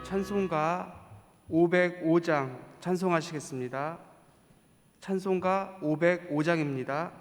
찬송가 505장 찬송하시겠습니다. 찬송가 505장입니다.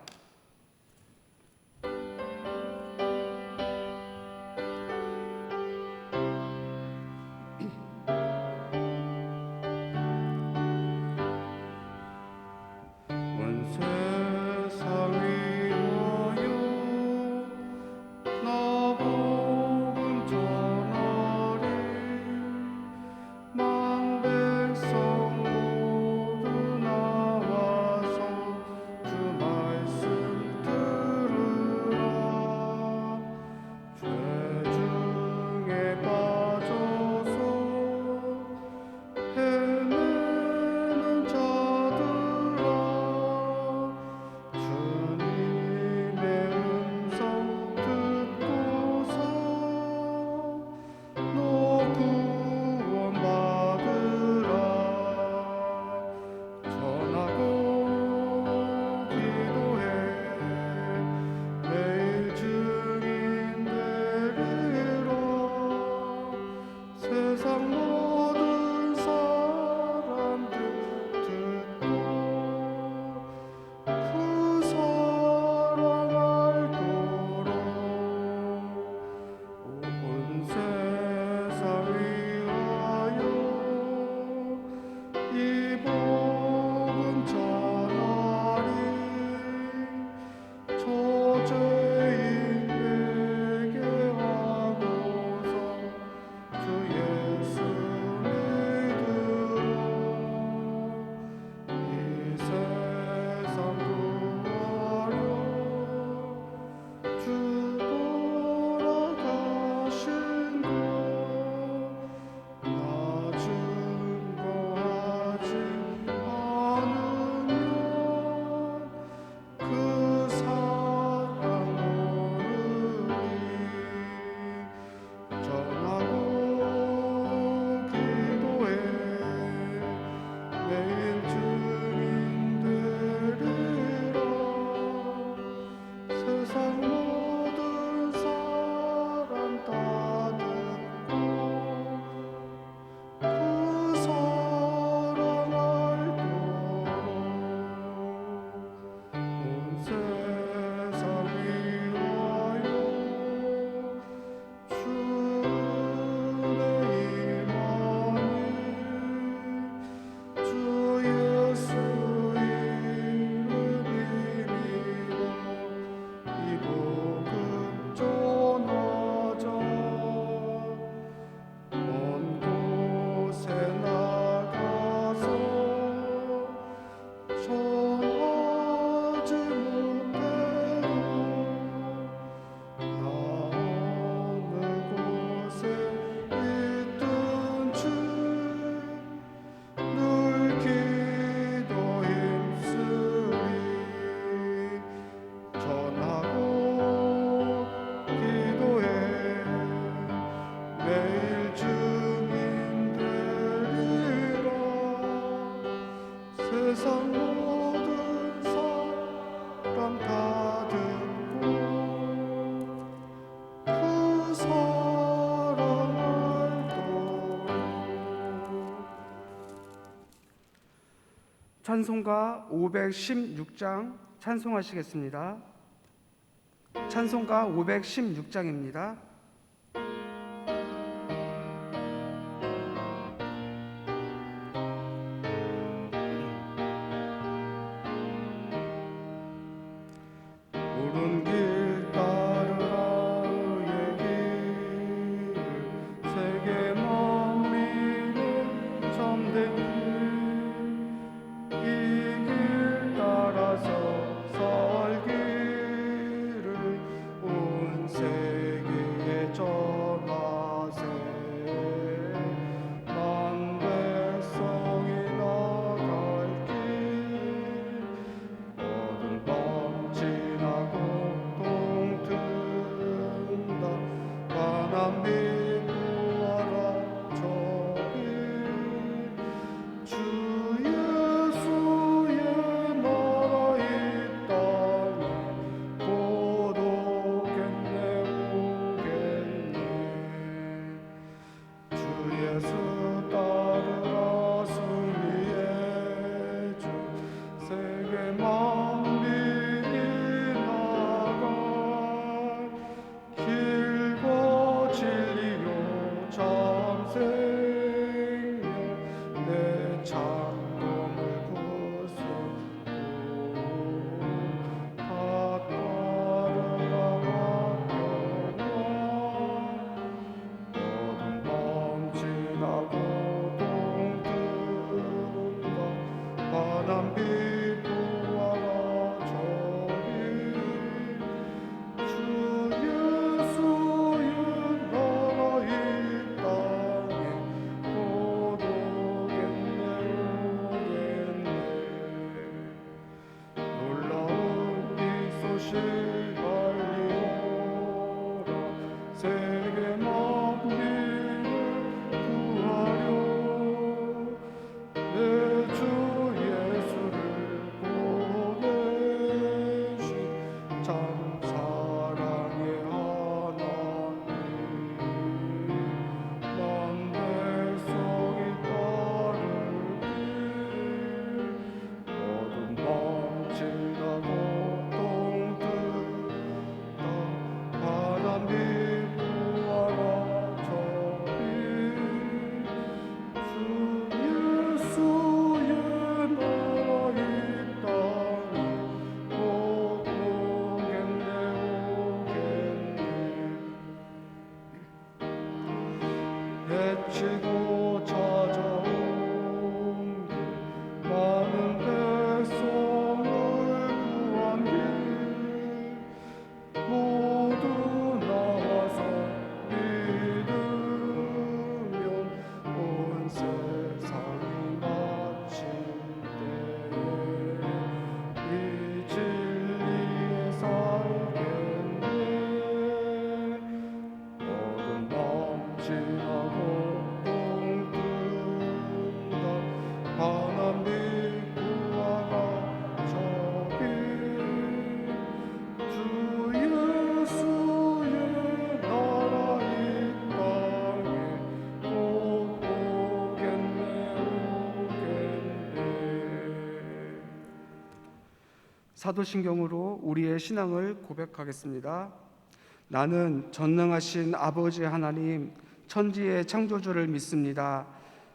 찬송가 516장 찬송하시겠습니다. 찬송가 516장입니다. 옳은 길 따르라 의의 길을 세계 만민의 참된 길 이 길 따라서 살기를 온 세계에 세계 만민을 구하려 내 주 예수를 보내신 참 사랑의 하나님, 난 백성이 따르길 모든 밤 지나고 동등다 바람 믿고 와라 저기 주 예수의 나라 이 땅에 곧 오겠네 해치고 찾아온 길 많은 백성을 구한 길 모두 나와서 믿으면 온 세상이 마칠 때에 이 진리에 살겠네. 모든 밤 지나고 동뜬다 바람 믿고 와라 저기 주 예수의 나라 이 땅에 곧 오겠네. 사도신경으로 우리의 신앙을 고백하겠습니다. 나는 전능하신 아버지 하나님, 천지의 창조주를 믿습니다.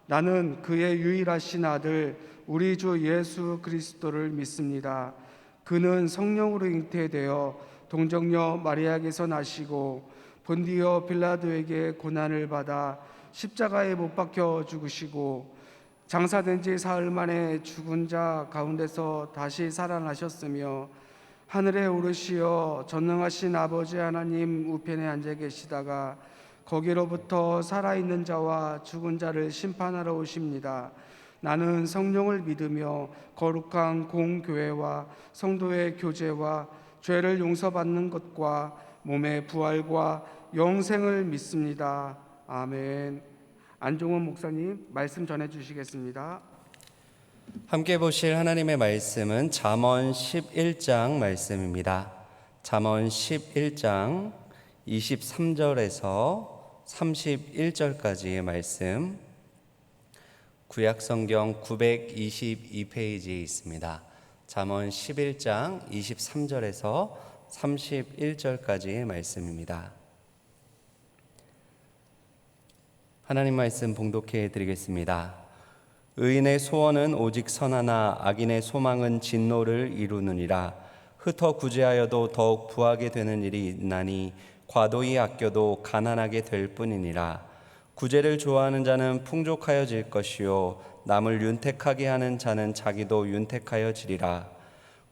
나는 그의 유일하신 아들 우리 주 예수 그리스도를 믿습니다. 그는 성령으로 잉태되어 동정녀 마리아에게서 나시고 본디오 빌라도에게 고난을 받아 십자가에 못 박혀 죽으시고 장사된 지 사흘 만에 죽은 자 가운데서 다시 살아나셨으며 하늘에 오르시어 전능하신 아버지 하나님 우편에 앉아 계시다가 거기로부터 살아있는 자와 죽은 자를 심판하러 오십니다. 나는 성령을 믿으며 거룩한 공교회와 성도의 교제와 죄를 용서받는 것과 몸의 부활과 영생을 믿습니다. 아멘. 안종원 목사님 말씀 전해 주시겠습니다. 함께 보실 하나님의 말씀은 잠언 11장 말씀입니다. 잠언 11장 23절에서 31절까지의 말씀, 구약성경 922페이지에 있습니다. 잠언 11장 23절에서 31절까지의 말씀입니다. 하나님 말씀 봉독해 드리겠습니다. 의인의 소원은 오직 선하나 악인의 소망은 진노를 이루느니라. 흩어 구제하여도 더욱 부하게 되는 일이 있나니 과도히 아껴도 가난하게 될 뿐이니라. 구제를 좋아하는 자는 풍족하여질 것이요 남을 윤택하게 하는 자는 자기도 윤택하여지리라.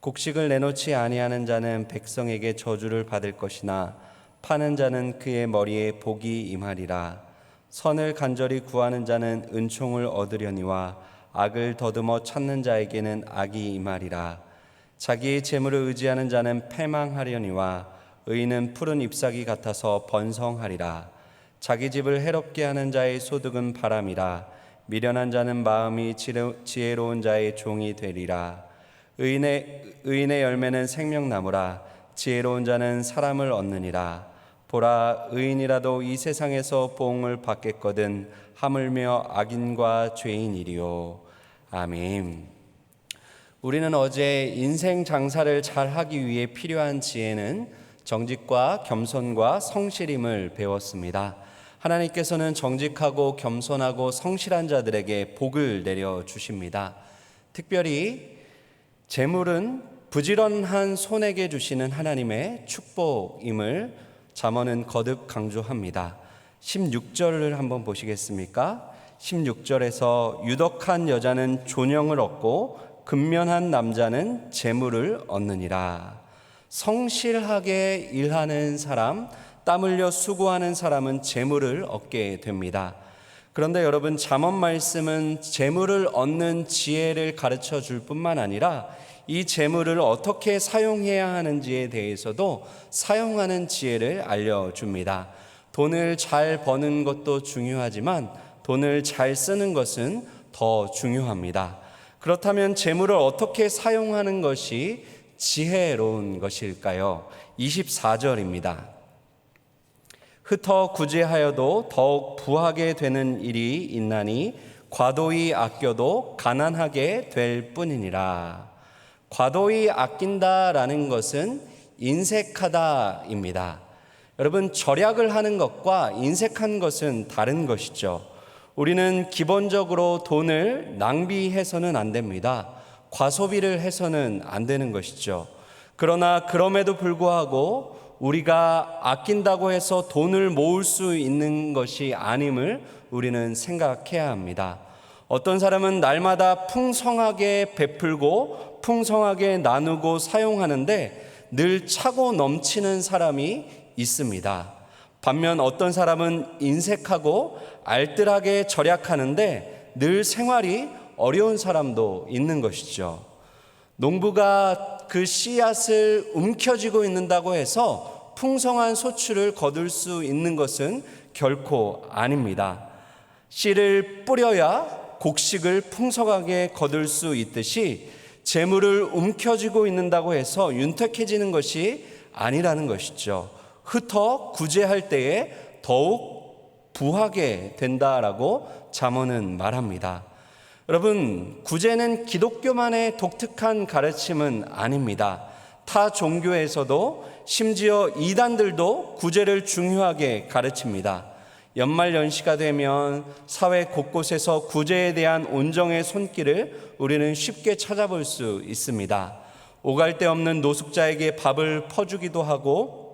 곡식을 내놓지 아니하는 자는 백성에게 저주를 받을 것이나 파는 자는 그의 머리에 복이 임하리라. 선을 간절히 구하는 자는 은총을 얻으려니와 악을 더듬어 찾는 자에게는 악이 임하리라. 자기의 재물을 의지하는 자는 패망하려니와 의인은 푸른 잎사귀 같아서 번성하리라. 자기 집을 해롭게 하는 자의 소득은 바람이라. 미련한 자는 마음이 지혜로운 자의 종이 되리라. 의인의 열매는 생명나무라. 지혜로운 자는 사람을 얻느니라. 보라, 의인이라도 이 세상에서 보응을 받겠거든 하물며 악인과 죄인이리요. 아멘. 우리는 어제 인생 장사를 잘 하기 위해 필요한 지혜는 정직과 겸손과 성실임을 배웠습니다. 하나님께서는 정직하고 겸손하고 성실한 자들에게 복을 내려주십니다. 특별히 재물은 부지런한 손에게 주시는 하나님의 축복임을 잠언은 거듭 강조합니다. 16절을 한번 보시겠습니까? 16절에서 유덕한 여자는 존영을 얻고 근면한 남자는 재물을 얻느니라. 성실하게 일하는 사람, 땀 흘려 수고하는 사람은 재물을 얻게 됩니다. 그런데 여러분, 잠언 말씀은 재물을 얻는 지혜를 가르쳐 줄 뿐만 아니라 이 재물을 어떻게 사용해야 하는지에 대해서도 사용하는 지혜를 알려줍니다. 돈을 잘 버는 것도 중요하지만 돈을 잘 쓰는 것은 더 중요합니다. 그렇다면 재물을 어떻게 사용하는 것이 지혜로운 것일까요? 24절입니다. 흩어 구제하여도 더욱 부하게 되는 일이 있나니 과도히 아껴도 가난하게 될 뿐이니라. 과도히 아낀다라는 것은 인색하다입니다. 여러분, 절약을 하는 것과 인색한 것은 다른 것이죠. 우리는 기본적으로 돈을 낭비해서는 안 됩니다. 과소비를 해서는 안 되는 것이죠. 그러나 그럼에도 불구하고 우리가 아낀다고 해서 돈을 모을 수 있는 것이 아님을 우리는 생각해야 합니다. 어떤 사람은 날마다 풍성하게 베풀고 풍성하게 나누고 사용하는데 늘 차고 넘치는 사람이 있습니다. 반면 어떤 사람은 인색하고 알뜰하게 절약하는데 늘 생활이 어려운 사람도 있는 것이죠. 농부가 그 씨앗을 움켜쥐고 있는다고 해서 풍성한 소출을 거둘 수 있는 것은 결코 아닙니다. 씨를 뿌려야 곡식을 풍성하게 거둘 수 있듯이 재물을 움켜쥐고 있는다고 해서 윤택해지는 것이 아니라는 것이죠. 흩어 구제할 때에 더욱 부하게 된다라고 잠언은 말합니다. 여러분, 구제는 기독교만의 독특한 가르침은 아닙니다. 타 종교에서도 심지어 이단들도 구제를 중요하게 가르칩니다. 연말연시가 되면 사회 곳곳에서 구제에 대한 온정의 손길을 우리는 쉽게 찾아볼 수 있습니다. 오갈 데 없는 노숙자에게 밥을 퍼주기도 하고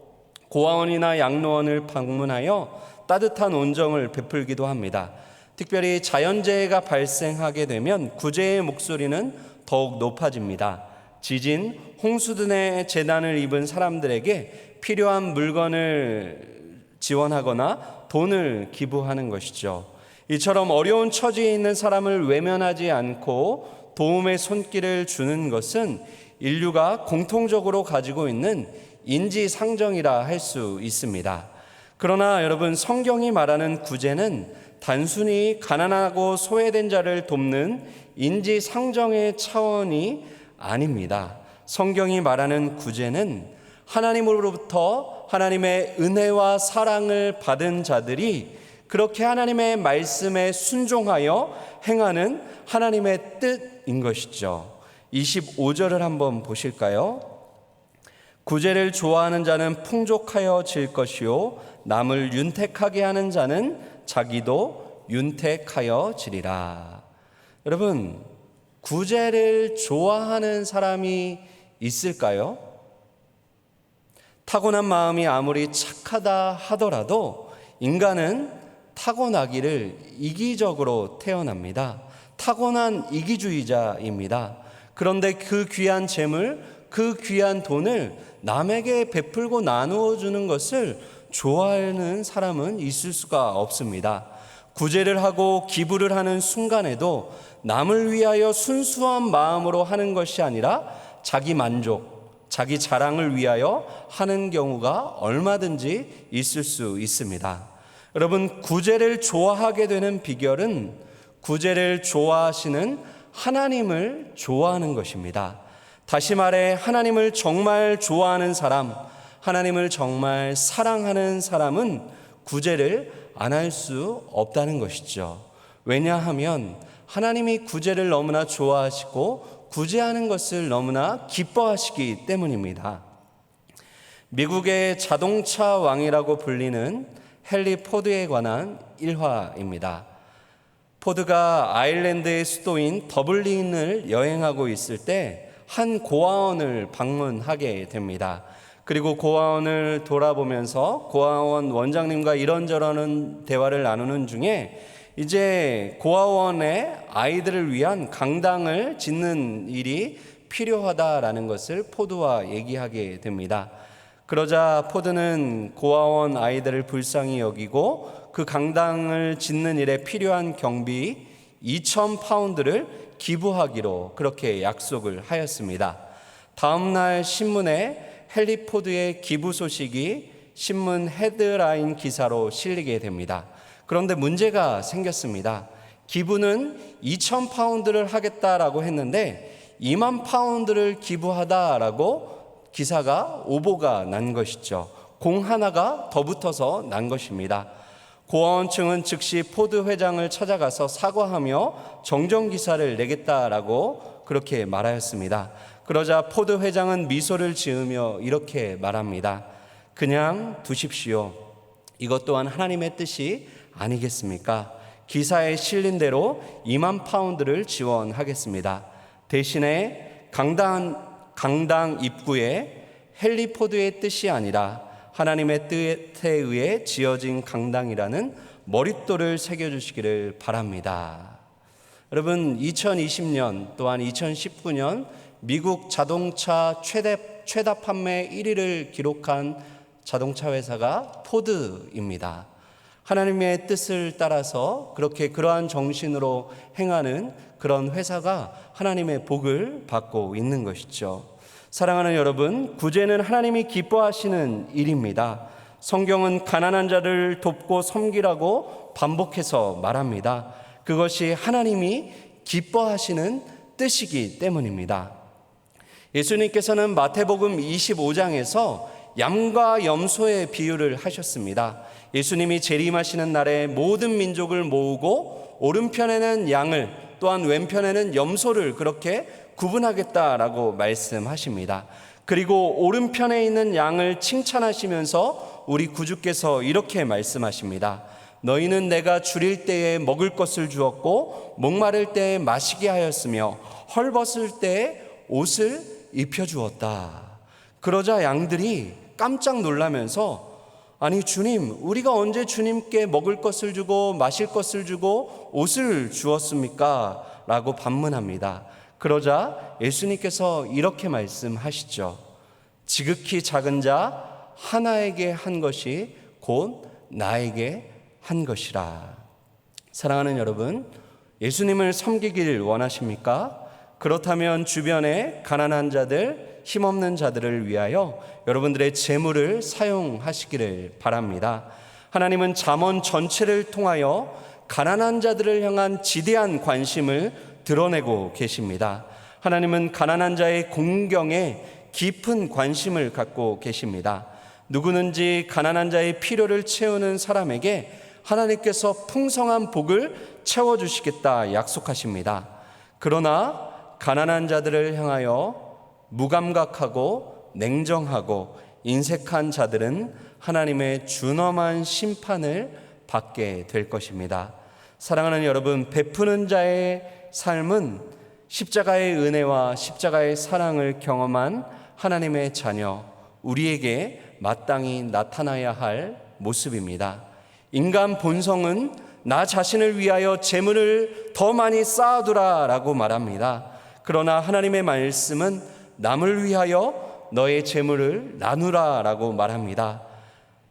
고아원이나 양로원을 방문하여 따뜻한 온정을 베풀기도 합니다. 특별히 자연재해가 발생하게 되면 구제의 목소리는 더욱 높아집니다. 지진, 홍수 등의 재난을 입은 사람들에게 필요한 물건을 지원하거나 돈을 기부하는 것이죠. 이처럼 어려운 처지에 있는 사람을 외면하지 않고 도움의 손길을 주는 것은 인류가 공통적으로 가지고 있는 인지상정이라 할 수 있습니다. 그러나 여러분, 성경이 말하는 구제는 단순히 가난하고 소외된 자를 돕는 인지상정의 차원이 아닙니다. 성경이 말하는 구제는 하나님으로부터 하나님의 은혜와 사랑을 받은 자들이 그렇게 하나님의 말씀에 순종하여 행하는 하나님의 뜻인 것이죠. 25절을 한번 보실까요? 구제를 좋아하는 자는 풍족하여질 것이요 남을 윤택하게 하는 자는 자기도 윤택하여지리라. 여러분, 구제를 좋아하는 사람이 있을까요? 타고난 마음이 아무리 착하다 하더라도 인간은 타고나기를 이기적으로 태어납니다. 타고난 이기주의자입니다. 그런데 그 귀한 재물, 그 귀한 돈을 남에게 베풀고 나누어 주는 것을 좋아하는 사람은 있을 수가 없습니다. 구제를 하고 기부를 하는 순간에도 남을 위하여 순수한 마음으로 하는 것이 아니라 자기 만족, 자기 자랑을 위하여 하는 경우가 얼마든지 있을 수 있습니다. 여러분, 구제를 좋아하게 되는 비결은 구제를 좋아하시는 하나님을 좋아하는 것입니다. 다시 말해, 하나님을 정말 좋아하는 사람, 하나님을 정말 사랑하는 사람은 구제를 안 할 수 없다는 것이죠. 왜냐하면 하나님이 구제를 너무나 좋아하시고 구제하는 것을 너무나 기뻐하시기 때문입니다. 미국의 자동차 왕이라고 불리는 헨리 포드에 관한 일화입니다. 포드가 아일랜드의 수도인 더블린을 여행하고 있을 때 한 고아원을 방문하게 됩니다. 그리고 고아원을 돌아보면서 고아원 원장님과 이런저런 대화를 나누는 중에 이제 고아원에 아이들을 위한 강당을 짓는 일이 필요하다라는 것을 포드와 얘기하게 됩니다. 그러자 포드는 고아원 아이들을 불쌍히 여기고 그 강당을 짓는 일에 필요한 경비 2,000파운드를 기부하기로 그렇게 약속을 하였습니다. 다음 날 신문에 헨리 포드의 기부 소식이 신문 헤드라인 기사로 실리게 됩니다. 그런데 문제가 생겼습니다. 기부는 2,000파운드를 하겠다라고 했는데 2만 파운드를 기부하다라고 기사가 오보가 난 것이죠. 공 하나가 더 붙어서 난 것입니다. 고아원층은 즉시 포드 회장을 찾아가서 사과하며 정정 기사를 내겠다라고 그렇게 말하였습니다. 그러자 포드 회장은 미소를 지으며 이렇게 말합니다. 그냥 두십시오. 이것 또한 하나님의 뜻이 아니겠습니까? 기사에 실린 대로 2만 파운드를 지원하겠습니다. 대신에 강당 입구에 헨리 포드의 뜻이 아니라 하나님의 뜻에 의해 지어진 강당이라는 머릿돌을 새겨주시기를 바랍니다. 여러분, 2020년 또한 2019년 미국 자동차 최다 판매 1위를 기록한 자동차 회사가 포드입니다. 하나님의 뜻을 따라서 그러한 정신으로 행하는 그런 회사가 하나님의 복을 받고 있는 것이죠. 사랑하는 여러분, 구제는 하나님이 기뻐하시는 일입니다. 성경은 가난한 자를 돕고 섬기라고 반복해서 말합니다. 그것이 하나님이 기뻐하시는 뜻이기 때문입니다. 예수님께서는 마태복음 25장에서 양과 염소의 비유를 하셨습니다. 예수님이 재림하시는 날에 모든 민족을 모으고 오른편에는 양을 또한 왼편에는 염소를 그렇게 구분하겠다라고 말씀하십니다. 그리고 오른편에 있는 양을 칭찬하시면서 우리 구주께서 이렇게 말씀하십니다. 너희는 내가 줄일 때에 먹을 것을 주었고 목마를 때에 마시게 하였으며 헐벗을 때에 옷을 입혀주었다. 그러자 양들이 깜짝 놀라면서 아니 주님, 우리가 언제 주님께 먹을 것을 주고 마실 것을 주고 옷을 주었습니까? 라고 반문합니다. 그러자 예수님께서 이렇게 말씀하시죠. 지극히 작은 자 하나에게 한 것이 곧 나에게 한 것이라. 사랑하는 여러분, 예수님을 섬기길 원하십니까? 그렇다면 주변에 가난한 자들, 힘없는 자들을 위하여 여러분들의 재물을 사용하시기를 바랍니다. 하나님은 잠언 전체를 통하여 가난한 자들을 향한 지대한 관심을 드러내고 계십니다. 하나님은 가난한 자의 공경에 깊은 관심을 갖고 계십니다. 누구든지 가난한 자의 필요를 채우는 사람에게 하나님께서 풍성한 복을 채워주시겠다 약속하십니다. 그러나 가난한 자들을 향하여 무감각하고 냉정하고 인색한 자들은 하나님의 준엄한 심판을 받게 될 것입니다. 사랑하는 여러분, 베푸는 자의 삶은 십자가의 은혜와 십자가의 사랑을 경험한 하나님의 자녀, 우리에게 마땅히 나타나야 할 모습입니다. 인간 본성은 나 자신을 위하여 재물을 더 많이 쌓아두라라고 말합니다. 그러나 하나님의 말씀은 남을 위하여 너의 재물을 나누라라고 말합니다.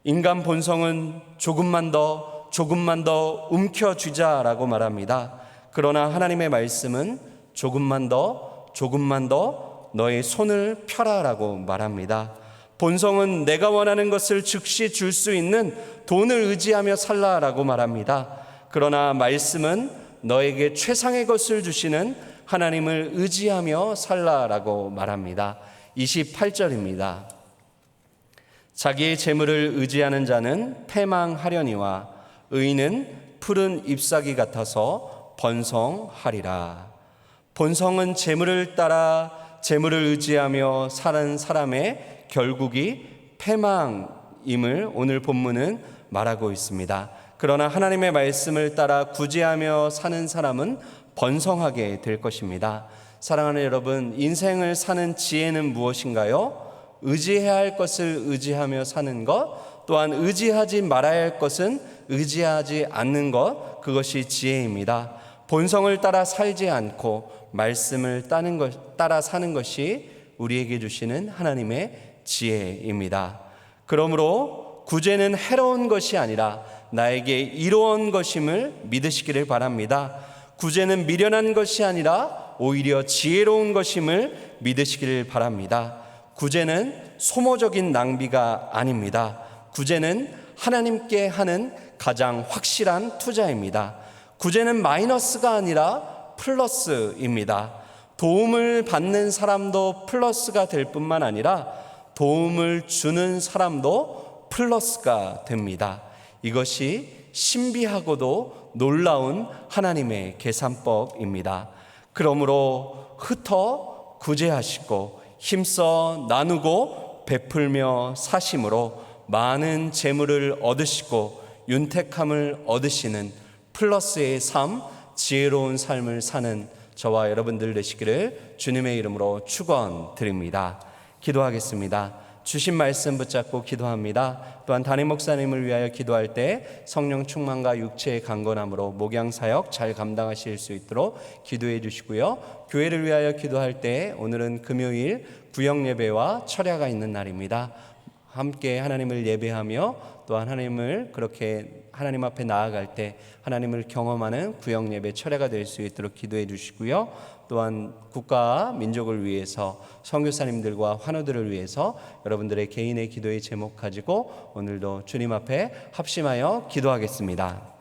인간 본성은 조금만 더 움켜쥐자라고 말합니다. 그러나 하나님의 말씀은 조금만 더 너의 손을 펴라라고 말합니다. 본성은 내가 원하는 것을 즉시 줄 수 있는 돈을 의지하며 살라라고 말합니다. 그러나 말씀은 너에게 최상의 것을 주시는 하나님을 의지하며 살라라고 말합니다. 28절입니다. 자기의 재물을 의지하는 자는 패망하려니와 의인은 푸른 잎사귀 같아서 번성하리라. 본성은 재물을 따라 재물을 의지하며 사는 사람의 결국이 패망임을 오늘 본문은 말하고 있습니다. 그러나 하나님의 말씀을 따라 구제하며 사는 사람은 번성하게 될 것입니다. 사랑하는 여러분, 인생을 사는 지혜는 무엇인가요? 의지해야 할 것을 의지하며 사는 것, 또한 의지하지 말아야 할 것은 의지하지 않는 것, 그것이 지혜입니다. 본성을 따라 살지 않고 말씀을 따라 사는 것이 우리에게 주시는 하나님의 지혜입니다. 그러므로 구제는 해로운 것이 아니라 나에게 이로운 것임을 믿으시기를 바랍니다. 구제는 미련한 것이 아니라 오히려 지혜로운 것임을 믿으시기를 바랍니다. 구제는 소모적인 낭비가 아닙니다. 구제는 하나님께 하는 가장 확실한 투자입니다. 구제는 마이너스가 아니라 플러스입니다. 도움을 받는 사람도 플러스가 될 뿐만 아니라 도움을 주는 사람도 플러스가 됩니다. 이것이 신비하고도 놀라운 하나님의 계산법입니다. 그러므로 흩어 구제하시고 힘써 나누고 베풀며 사심으로 많은 재물을 얻으시고 윤택함을 얻으시는 플러스의 삶, 지혜로운 삶을 사는 저와 여러분들 되시기를 주님의 이름으로 축원드립니다. 기도하겠습니다. 주신 말씀 붙잡고 기도합니다. 또한 담임 목사님을 위하여 기도할 때 성령 충만과 육체의 강건함으로 목양 사역 잘 감당하실 수 있도록 기도해 주시고요. 교회를 위하여 기도할 때 오늘은 금요일 구역 예배와 철야가 있는 날입니다. 함께 하나님을 예배하며 또한 하나님을 그렇게 하나님 앞에 나아갈 때 하나님을 경험하는 구역 예배 철야가 될 수 있도록 기도해 주시고요. 또한 국가와 민족을 위해서 선교사님들과 환우들을 위해서 여러분들의 개인의 기도의 제목 가지고 오늘도 주님 앞에 합심하여 기도하겠습니다.